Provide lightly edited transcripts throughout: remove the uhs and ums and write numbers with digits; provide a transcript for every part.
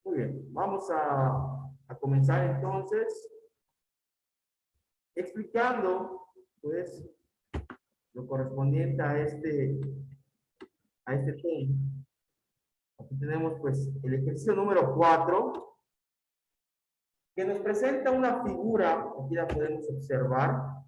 Muy bien, vamos a comenzar entonces explicando, pues, lo correspondiente a este tema. Aquí tenemos, pues, el ejercicio número 4, que nos presenta una figura, aquí la podemos observar.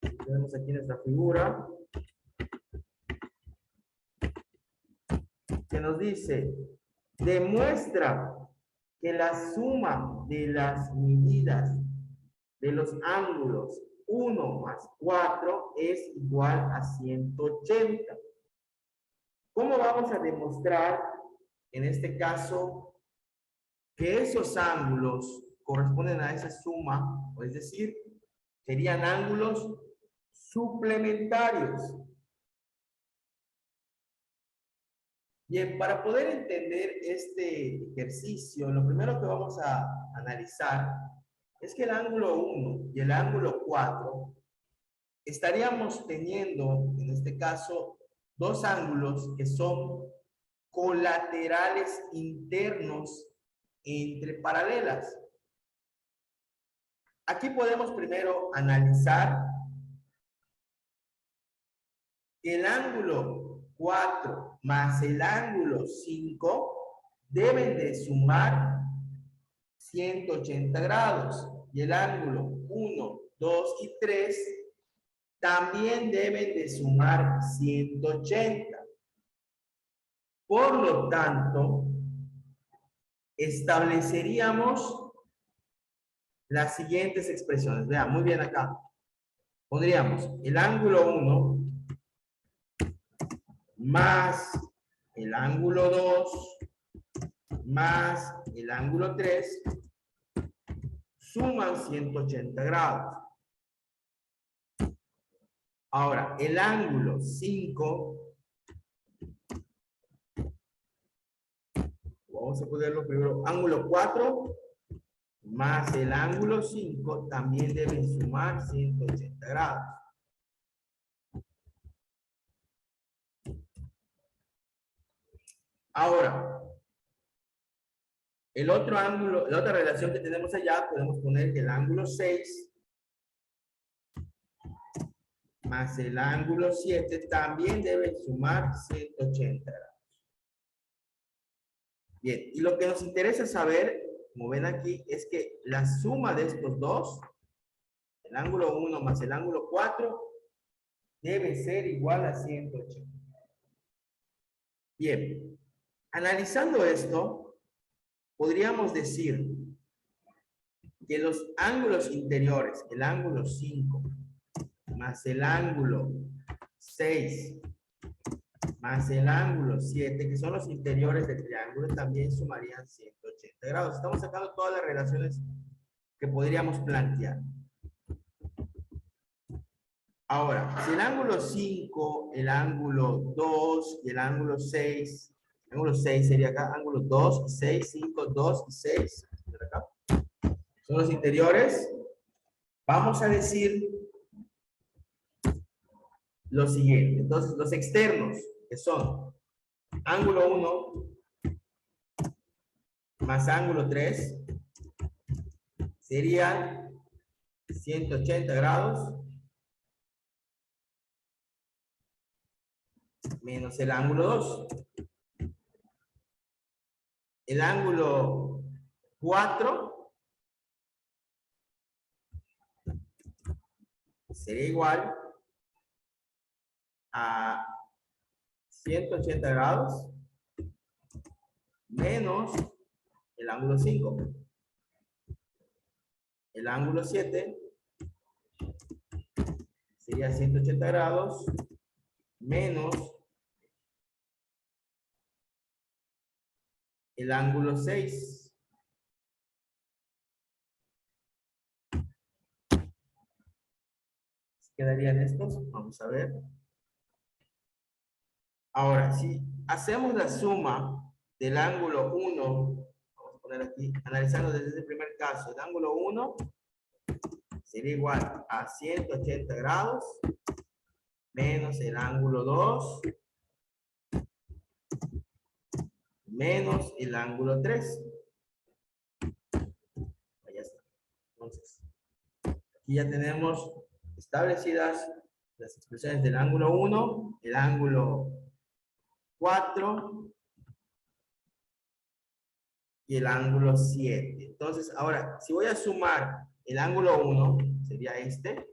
Tenemos aquí nuestra figura, que nos dice, demuestra que la suma de las medidas de los ángulos 1 más 4 es igual a 180. ¿Cómo vamos a demostrar, en este caso, que esos ángulos corresponden a esa suma? Es decir, serían ángulos suplementarios. Bien, para poder entender este ejercicio, lo primero que vamos a analizar es que el ángulo 1 y el ángulo 4 estaríamos teniendo, en este caso, dos ángulos que son colaterales internos entre paralelas. Aquí podemos primero analizar que el ángulo 4 más el ángulo 5 deben de sumar 180 grados. Y el ángulo 1, 2 y 3 también deben de sumar 180. Por lo tanto, estableceríamos las siguientes expresiones. Vean, muy bien acá. Pondríamos el ángulo 1 más el ángulo 2 más el ángulo 3 suman 180 grados. Ahora, el ángulo 5, vamos a ponerlo primero, ángulo 4 más el ángulo 5 también deben sumar 180 grados. Ahora, el otro ángulo, la otra relación que tenemos allá, podemos poner que el ángulo 6 más el ángulo 7 también deben sumar 180 grados. Bien, y lo que nos interesa saber, como ven aquí, es que la suma de estos dos, el ángulo 1 más el ángulo 4, debe ser igual a 180. Bien, analizando esto, podríamos decir que los ángulos interiores, el ángulo 5 más el ángulo 6 más el ángulo 7, que son los interiores del triángulo, también sumarían 180 grados. Estamos sacando todas las relaciones que podríamos plantear. Ahora, si el ángulo 5, el ángulo 2 y el ángulo 6, el ángulo 6 sería acá, ángulo 2 y 6, 5, 2 y 6, acá, son los interiores, vamos a decir lo siguiente. Entonces, los externos, que son ángulo 1 más ángulo 3, serían 180 grados menos el ángulo 2. El ángulo 4 sería igual a 180 grados menos el ángulo 5. El ángulo 7 sería 180 grados menos el ángulo 6. ¿Quedarían estos? Vamos a ver. Ahora, si hacemos la suma del ángulo 1, vamos a poner aquí, analizando desde el primer caso, el ángulo 1 sería igual a 180 grados menos el ángulo 2 menos el ángulo 3. Ahí está. Entonces, aquí ya tenemos establecidas las expresiones del ángulo 1, el ángulo 4 y el ángulo 7. Entonces, ahora, si voy a sumar el ángulo 1, sería este.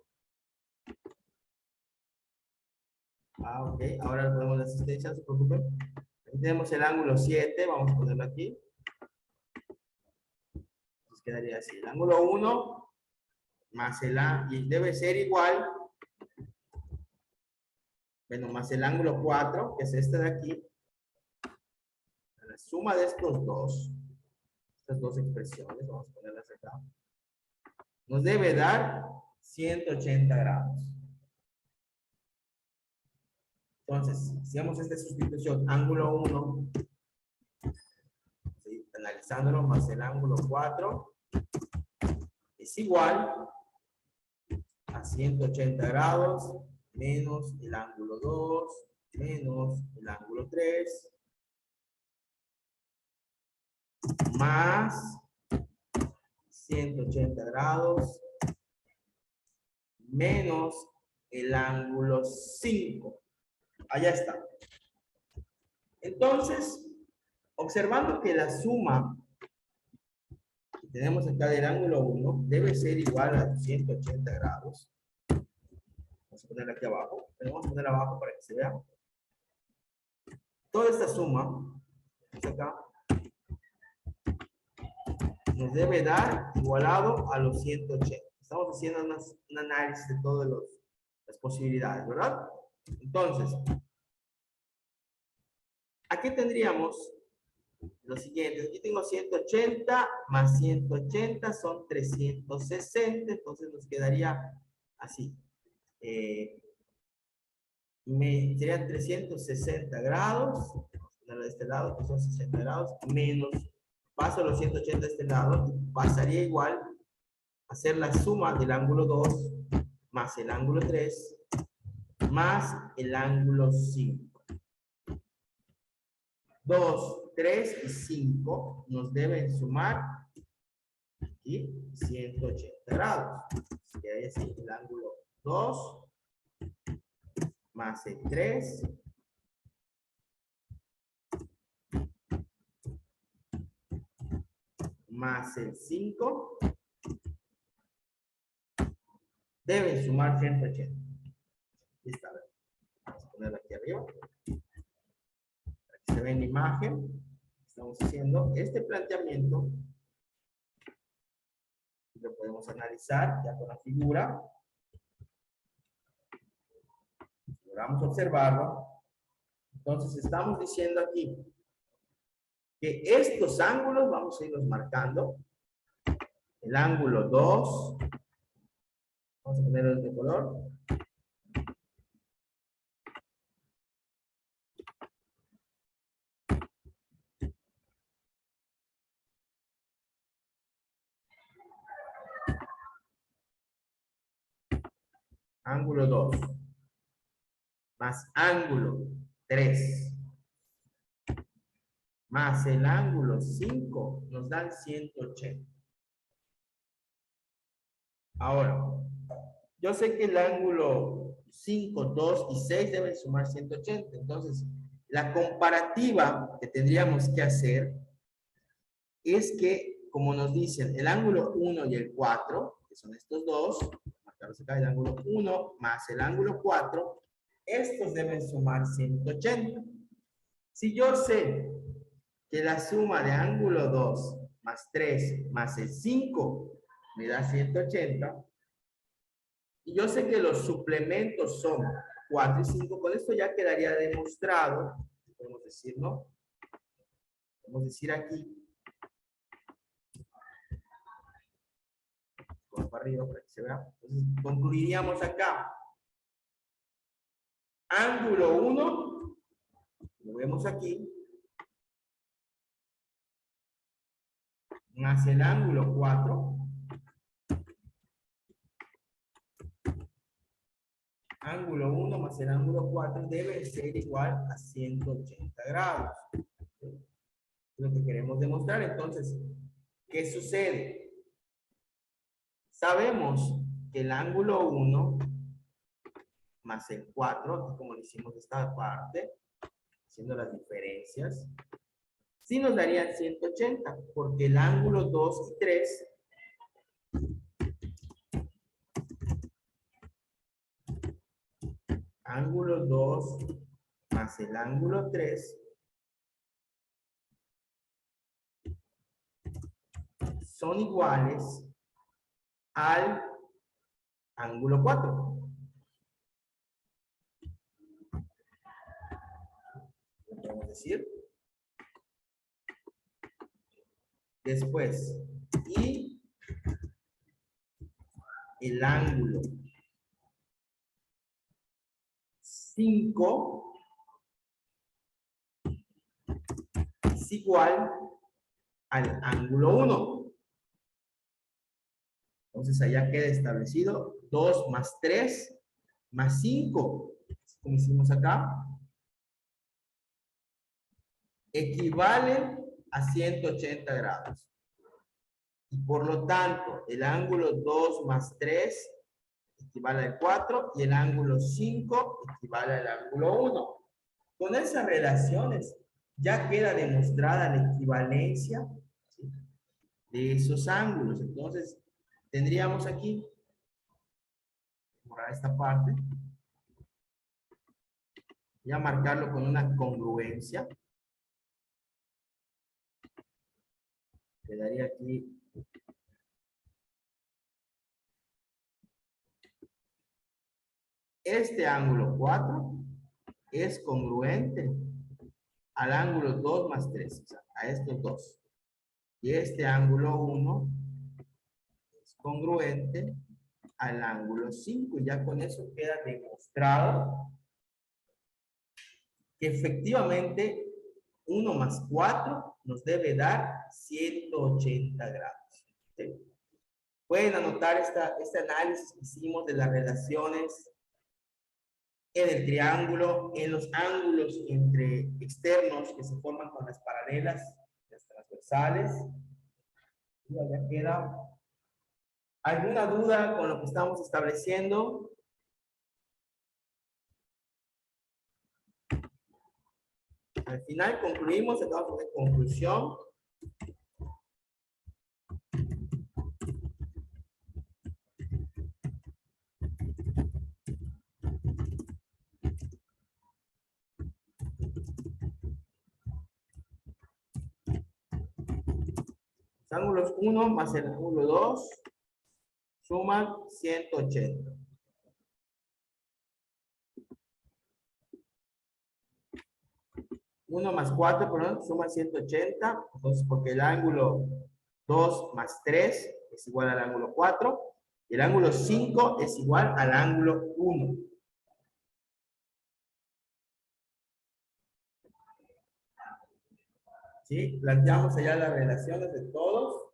Ok, ahora podemos la asistencia, no se preocupen. Aquí tenemos el ángulo 7, vamos a ponerlo aquí. Entonces quedaría así, el ángulo 1 más el ángulo, y debe ser igual, bueno, más el ángulo 4, que es este de aquí, la suma de estos dos, estas dos expresiones, vamos a ponerlas acá, nos debe dar 180 grados. Entonces, si hacemos esta sustitución, ángulo 1, ¿sí? Analizándolo, más el ángulo 4, es igual a 180 grados, menos el ángulo 2, menos el ángulo 3, más 180 grados, menos el ángulo 5. Allá está. Entonces, observando que la suma que tenemos acá del ángulo 1 debe ser igual a 180 grados. Vamos a poner aquí abajo. Vamos a poner abajo para que se vea. Toda esta suma, acá, nos debe dar igualado a los 180. Estamos haciendo un análisis de todas las posibilidades, ¿verdad? Entonces, aquí tendríamos lo siguiente. Aquí tengo 180 más 180 son 360, entonces nos quedaría así. Serían 360 grados, vamos a ponerlo de este lado, que son 60 grados, menos, paso los 180 de este lado, y pasaría igual a hacer la suma del ángulo 2 más el ángulo 3 más el ángulo 5. 2, 3 y 5 nos deben sumar aquí 180 grados. Y ahí así, el ángulo 2 más el 3 más el 5 deben sumar 180. Listo. Vamos a ponerlo aquí arriba. Para que se vea en la imagen. Estamos haciendo este planteamiento. Lo podemos analizar ya con la figura. Logramos observarlo. Entonces estamos diciendo aquí que estos ángulos vamos a irlos marcando. El ángulo 2. Vamos a ponerlo de color. Ángulo 2. Más ángulo 3. Más el ángulo 5 nos dan 180. Ahora, yo sé que el ángulo 5, 2 y 6 deben sumar 180. Entonces, la comparativa que tendríamos que hacer es que, como nos dicen, el ángulo 1 y el 4, que son estos dos, marcarlos acá, el ángulo 1 más el ángulo 4, estos deben sumar 180. Si yo sé que la suma de ángulo 2 más 3 más el 5 me da 180, y yo sé que los suplementos son 4 y 5, con esto ya quedaría demostrado, podemos decir, ¿no? Podemos decir aquí, vamos para arriba para que se vea. Entonces, concluiríamos acá. Ángulo 1, lo vemos aquí, más el ángulo 4, ángulo 1 más el ángulo 4 debe ser igual a 180 grados. lo que queremos demostrar. Entonces, ¿qué sucede? Sabemos que el ángulo 1 más el 4, como lo hicimos esta parte, haciendo las diferencias, sí nos darían 180, porque el ángulo 2 y 3 ángulo 2 más el ángulo 3 son iguales al ángulo 4. ¿Lo podemos decir? Después, y el ángulo 5 es igual al ángulo 1. Entonces allá queda establecido 2 más 3 más 5, como hicimos acá, equivalen a 180 grados. Y por lo tanto, el ángulo 2 más 3 equivale al 4 y el ángulo 5 equivale al ángulo 1. Con esas relaciones ya queda demostrada la equivalencia, ¿sí?, de esos ángulos. Entonces, tendríamos aquí, borrar esta parte, voy a marcarlo con una congruencia. Quedaría aquí este ángulo 4 es congruente al ángulo 2 más 3, o sea, a estos dos. Y este ángulo 1 es congruente al ángulo 5. Y ya con eso queda demostrado que efectivamente 1 más 4 nos debe dar 180 grados. ¿Sí? Pueden anotar este análisis que hicimos de las relaciones en el triángulo, en los ángulos entre externos que se forman con las paralelas, las transversales. Y ya queda. ¿Alguna duda con lo que estamos estableciendo? Al final concluimos, acabamos de conclusión. Los ángulos 1 más el ángulo 2 suman 180. Uno más 4, perdón, suma 180. Entonces, porque el ángulo 2 más 3 es igual al ángulo 4. Y el ángulo 5 es igual al ángulo 1. ¿Sí? Planteamos allá las relaciones de todos.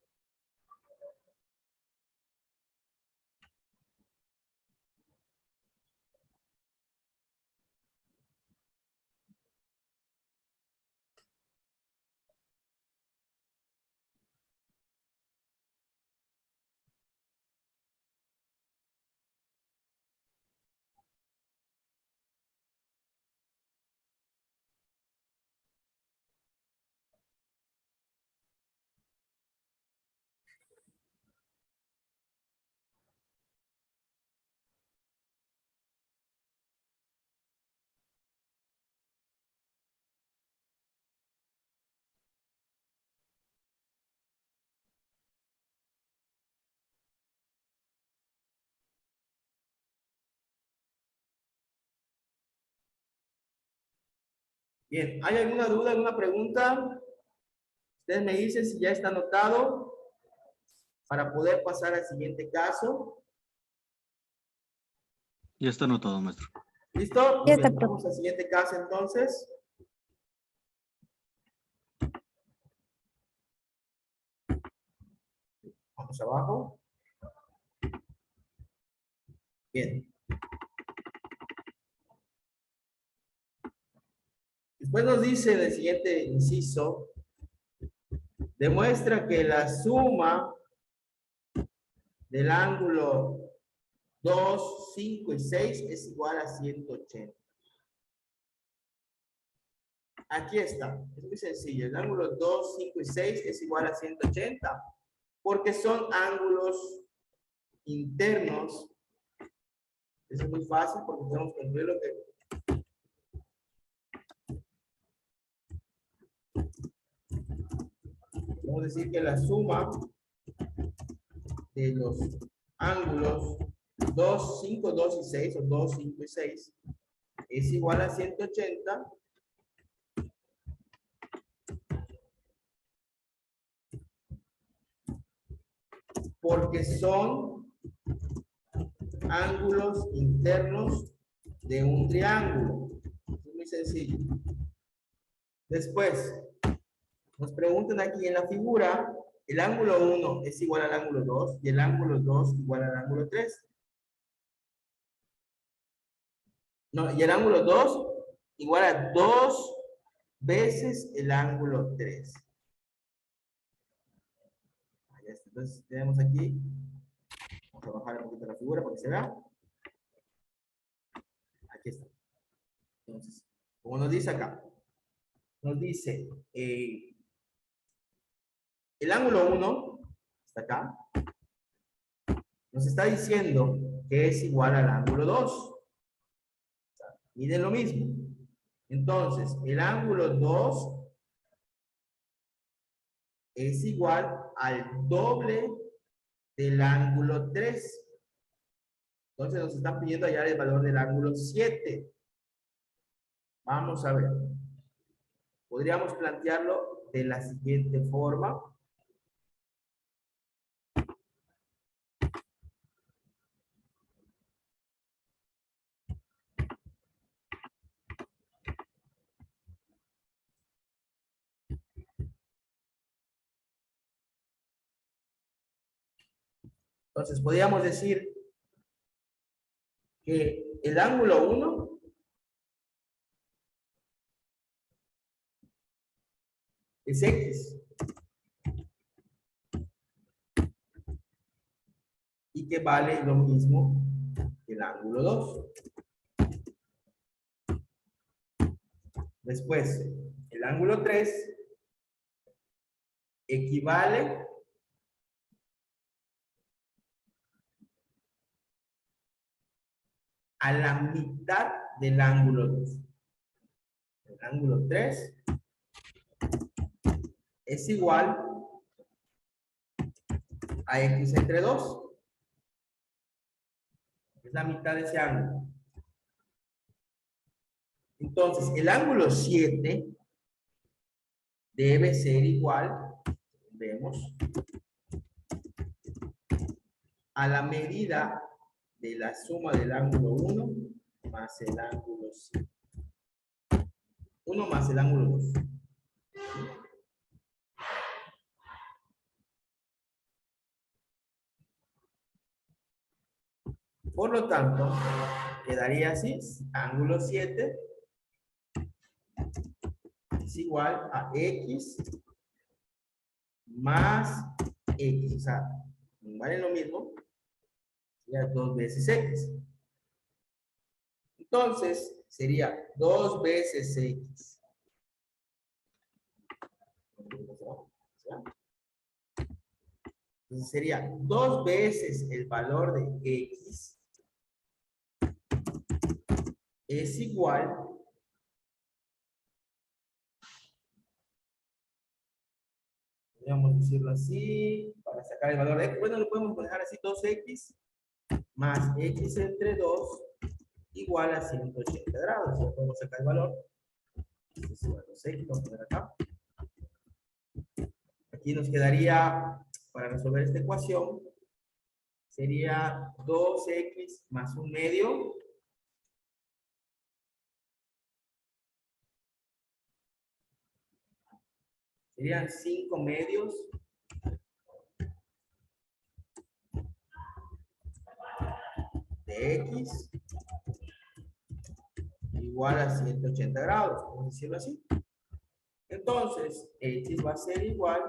Bien, ¿hay alguna duda, alguna pregunta? Ustedes me dicen si ya está anotado para poder pasar al siguiente caso. Ya está anotado, maestro. ¿Listo? Ya está, Bien, vamos al siguiente caso entonces. Vamos abajo. Bien. Después nos dice en el siguiente inciso, Demuestra que la suma del ángulo 2, 5 y 6 es igual a 180. Aquí está, es muy sencillo. El ángulo 2, 5 y 6 es igual a 180 porque son ángulos internos. Eso es muy fácil porque tenemos que ver lo que... Vamos a decir que la suma de los ángulos 2, 5, 2 y 6, o 2, 5 y 6, es igual a 180 porque son ángulos internos de un triángulo. Es muy sencillo. Después, nos preguntan aquí en la figura, el ángulo 1 es igual al ángulo 2 y el ángulo 2 igual al ángulo 3. No, y el ángulo 2 igual a 2 veces el ángulo 3. Entonces tenemos aquí, vamos a bajar un poquito la figura para que se vea. Aquí está. Entonces, como nos dice acá, nos dice el ángulo 1, está acá, nos está diciendo que es igual al ángulo 2. Miden lo mismo. Entonces, el ángulo 2 es igual al doble del ángulo 3. Entonces nos están pidiendo hallar el valor del ángulo 7. Vamos a ver. Podríamos plantearlo de la siguiente forma. Entonces podríamos decir que el ángulo 1 es X. Y que vale lo mismo que el ángulo 2. Después, el ángulo 3 equivale a la mitad del ángulo 2. El ángulo 3 es igual a X entre 2. Es la mitad de ese ángulo. Entonces, el ángulo 7 debe ser igual, vemos, a la medida de la suma del ángulo 1 más el ángulo 7. 1 más el ángulo 2. Por lo tanto, quedaría así, ángulo 7 es igual a X más X. O sea, vale lo mismo, sería 2 veces X. Entonces, sería 2 veces X. Entonces sería 2 veces el valor de X es igual podríamos decirlo así, para sacar el valor de X. Bueno, lo podemos dejar así, 2X más X entre 2 igual a 180 grados. Ya podemos sacar el valor. Es igual a 2X, vamos a poner acá. Aquí nos quedaría, para resolver esta ecuación, sería 2X más 1/2. Serían 5/2 de X igual a 180 grados, vamos a decirlo así. Entonces, X va a ser igual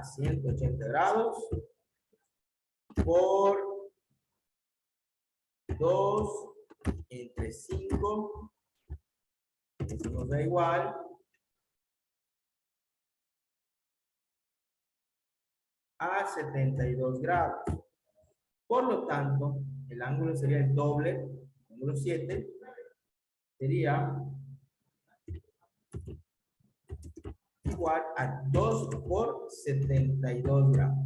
a 180 grados por 2 entre 5. Eso nos da igual a 72 grados. Por lo tanto, el ángulo sería el doble, ángulo 7, sería igual a 2 por 72 grados.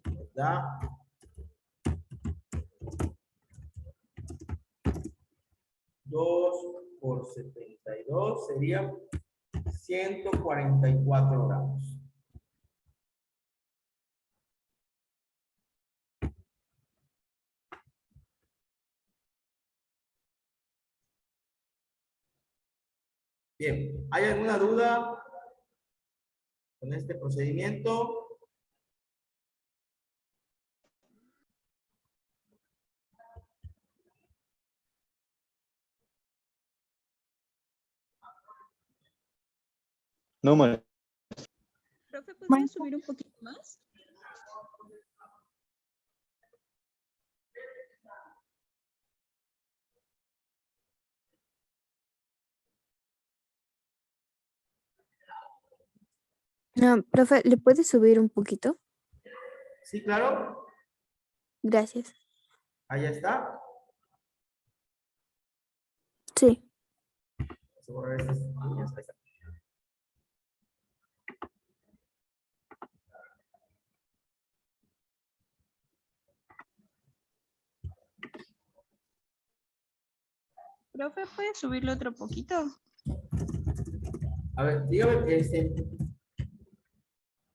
¿Verdad? Dos por 72 sería 144 grados. Bien, ¿hay alguna duda con este procedimiento? No, María. Profe, ¿podría subir un poquito más? No, profe, ¿le puede subir un poquito? Sí, claro. Gracias. Ahí está. Sí. Vamos a borrar estas líneas. Ahí está. Profe, ¿puede subirlo otro poquito? A ver, dígame,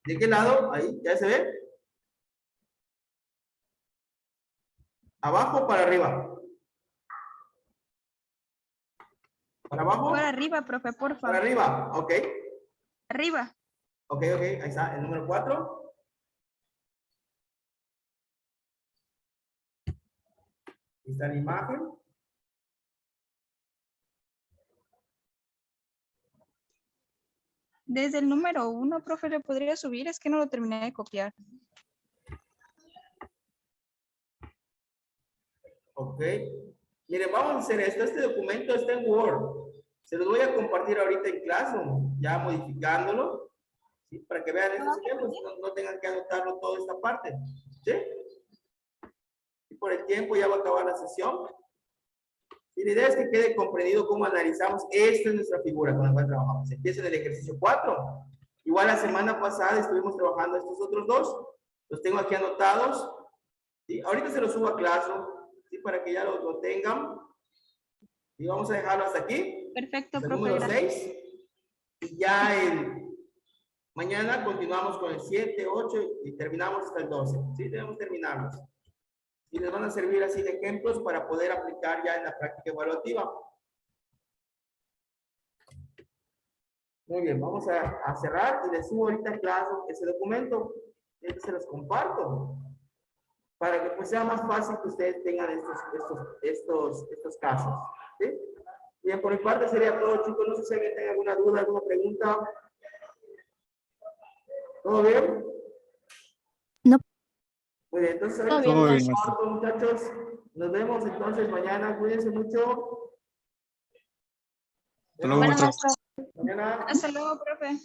¿de qué lado? Ahí, ¿ya se ve? ¿Abajo o para arriba? ¿Para abajo? Por arriba, profe, por Para favor. arriba, ok. Arriba. Ok, ahí está, el número 4. Ahí está la imagen. Desde el número 1, profe, ¿le podría subir? Es que no lo terminé de copiar. Ok. Miren, vamos a hacer esto. Este documento está en Word. Se los voy a compartir ahorita en Classroom, ya modificándolo, ¿sí? Para que vean estos ejemplos, no tengan que anotarlo toda esta parte, ¿sí? Y por el tiempo ya va a acabar la sesión. Y la idea es que quede comprendido cómo analizamos. Esta es nuestra figura con la cual trabajamos. Empieza en el ejercicio 4. Igual la semana pasada estuvimos trabajando estos otros dos. Los tengo aquí anotados. ¿Sí? Ahorita se los subo a Classroom, ¿sí? Para que ya lo tengan. Y vamos a dejarlo hasta aquí. Perfecto, Hasta el profe. número Gracias. 6. Y ya mañana continuamos con el 7, 8 y terminamos hasta el 12. ¿Sí? Debemos terminarlos. Y les van a servir así de ejemplos para poder aplicar ya en la práctica evaluativa. Muy bien, vamos a cerrar y les subo ahorita en clase ese documento. Este se los comparto para que pues sea más fácil que ustedes tengan estos casos. ¿Sí? Bien, por mi parte sería todo, chicos. No sé si alguien tiene alguna duda, alguna pregunta. ¿Todo bien? No. Muy bien, entonces Todo Todo ahorita bien, maestro. muchachos. Nos vemos entonces mañana. Cuídense mucho. Hasta luego, maestro. Mañana. Hasta luego, profe.